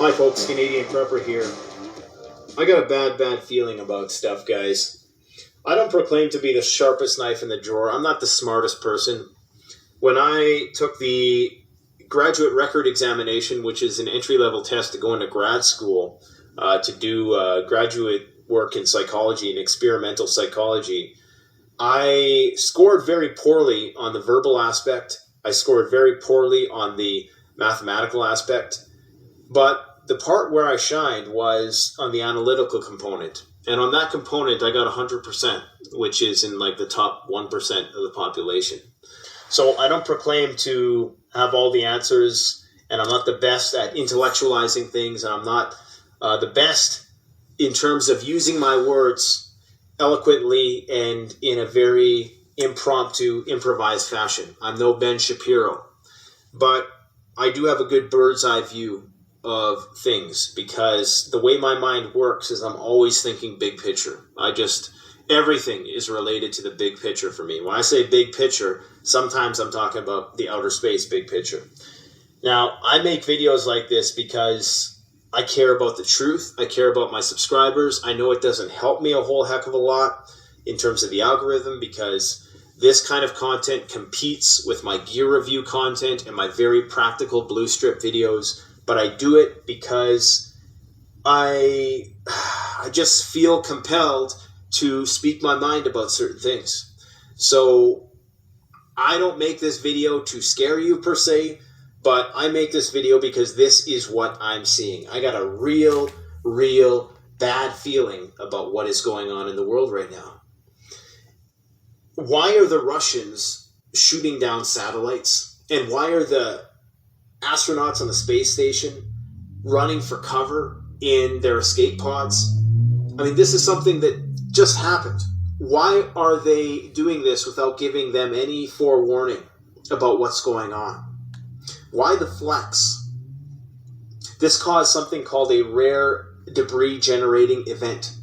Hi folks, Canadian Prepper here. I got a bad feeling about stuff, guys. I don't proclaim to be the sharpest knife in the drawer. I'm not the smartest person. When I took the graduate record examination, which is an entry-level test to go into grad school, to do graduate work in psychology and experimental psychology, I scored very poorly on the verbal aspect. I scored very poorly on the mathematical aspect. But the part where I shined was on the analytical component. And on that component, I got 100%, which is in like the top 1% of the population. So I don't proclaim to have all the answers, and I'm not the best at intellectualizing things, and I'm not the best in terms of using my words eloquently and in a very impromptu, improvised fashion. I'm no Ben Shapiro. But I do have a good bird's eye view of things, because the way my mind works is I'm always thinking big picture. Everything is related to the big picture for me. When I say big picture, sometimes I'm talking about the outer space big picture. Now, I make videos like this because I care about the truth. I care about my subscribers. I know it doesn't help me a whole heck of a lot in terms of the algorithm, because this kind of content competes with my gear review content and my very practical blue strip videos. But I do it because I just feel compelled to speak my mind about certain things. So I don't make this video to scare you per se, but I make this video because this is what I'm seeing. I got a real bad feeling about what is going on in the world right now. Why are the Russians shooting down satellites? And why are the astronauts on the space station running for cover in their escape pods? I mean, this is something that just happened. Why are they doing this without giving them any forewarning about what's going on? Why the flex? This caused something called a rare debris generating event.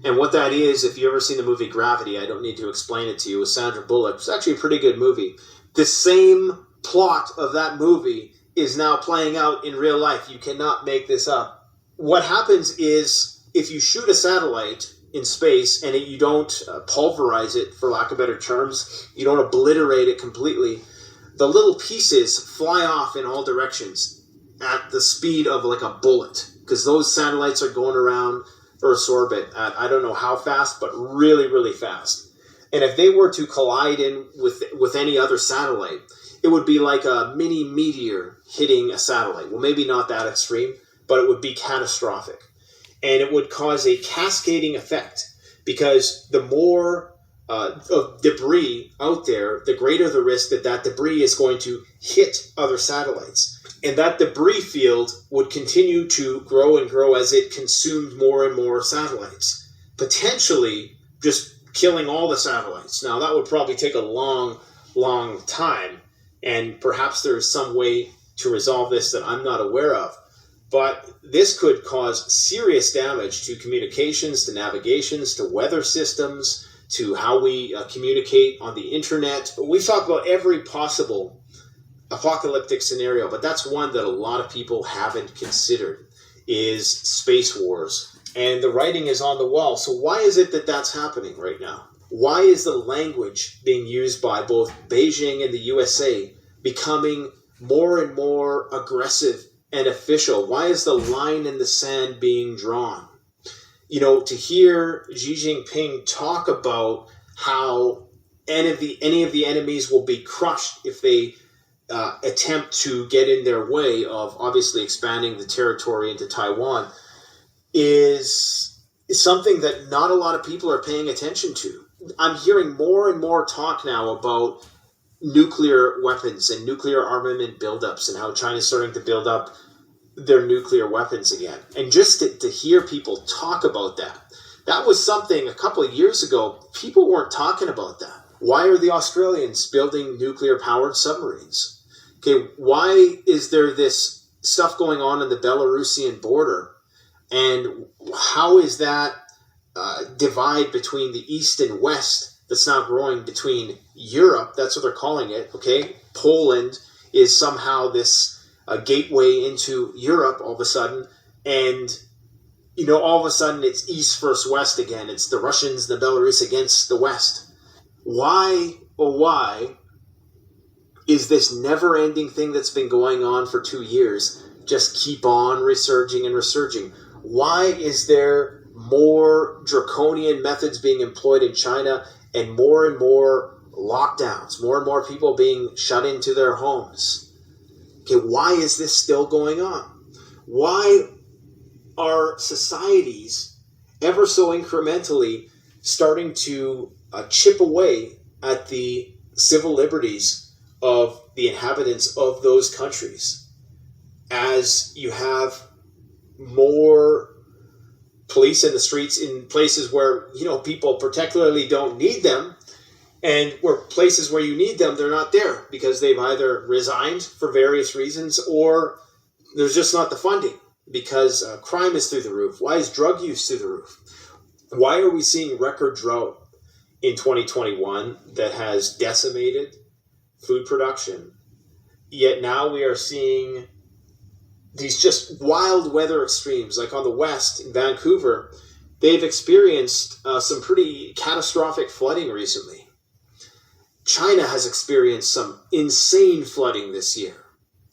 And what that is, if you've ever seen the movie Gravity, I don't need to explain it to you, with Sandra Bullock. It's actually a pretty good movie. The same plot of that movie is now playing out in real life. You cannot make this up. What happens is, if you shoot a satellite in space and you don't pulverize it, for lack of better terms, you don't obliterate it completely, the little pieces fly off in all directions at the speed of like a bullet, because those satellites are going around Earth's orbit at, I don't know how fast, but really fast. And if they were to collide in with any other satellite, it would be like a mini meteor hitting a satellite. Well, maybe not that extreme, but it would be catastrophic. And it would cause a cascading effect, because the more of debris out there, the greater the risk that that debris is going to hit other satellites. And that debris field would continue to grow and grow as it consumed more and more satellites, potentially just killing all the satellites. Now, that would probably take a long time, and perhaps there's some way to resolve this that I'm not aware of. But this could cause serious damage to communications, to navigations, to weather systems, to how we communicate on the internet. We've talked about every possible apocalyptic scenario, but that's one that a lot of people haven't considered, is space wars. And the writing is on the wall. So why is it that that's happening right now? Why is the language being used by both Beijing and the USA becoming more and more aggressive and official? Why is the line in the sand being drawn? You know, to hear Xi Jinping talk about how any of the enemies will be crushed if they attempt to get in their way of obviously expanding the territory into Taiwan, is something that not a lot of people are paying attention to. I'm hearing more and more talk now about nuclear weapons and nuclear armament buildups, and how China's starting to build up their nuclear weapons again. And just to hear people talk about that was something a couple of years ago, people weren't talking about that. Why are the Australians building nuclear-powered submarines? Okay, why is there this stuff going on in the Belarusian border? And how is that divide between the East and West that's now growing between Europe, that's what they're calling it, okay? Poland is somehow this a gateway into Europe all of a sudden, and all of a sudden it's East versus West again. It's the Russians, the Belarus against the West. Why, oh why, is this never-ending thing that's been going on for 2 years just keep on resurging and resurging? Why is there more draconian methods being employed in China and more lockdowns, more and more people being shut into their homes? Okay, why is this still going on? Why are societies ever so incrementally starting to chip away at the civil liberties of the inhabitants of those countries as you have more police in the streets in places where people particularly don't need them, and where places where you need them, they're not there because they've either resigned for various reasons or there's just not the funding because crime is through the roof. Why is drug use through the roof? Why are we seeing record drought in 2021 that has decimated food production? Yet now we are seeing these just wild weather extremes. Like on the west in Vancouver, they've experienced some pretty catastrophic flooding recently. China has experienced some insane flooding this year,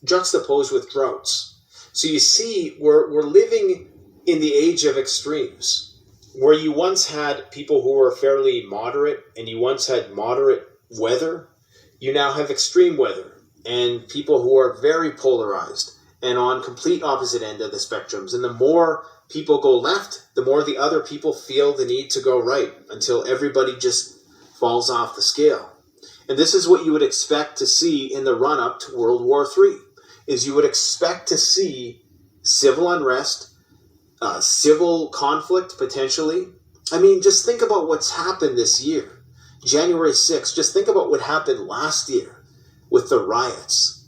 juxtaposed with droughts. So you see, we're living in the age of extremes, where you once had people who were fairly moderate and you once had moderate weather. You now have extreme weather and people who are very polarized and on complete opposite end of the spectrums. And the more people go left, the more the other people feel the need to go right, until everybody just falls off the scale. And this is what you would expect to see in the run-up to World War III, is you would expect to see civil unrest, civil conflict potentially. I mean, just think about what's happened this year. January 6th, just think about what happened last year with the riots.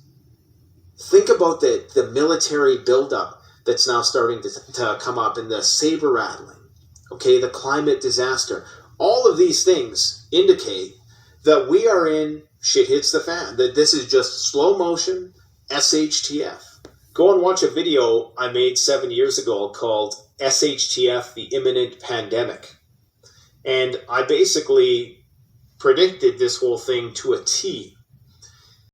Think about the military buildup that's now starting to come up, and the saber rattling, okay, the climate disaster. All of these things indicate that we are in shit hits the fan, that this is just slow motion SHTF. Go and watch a video I made 7 years ago called SHTF, the Imminent Pandemic. And I basically predicted this whole thing to a T.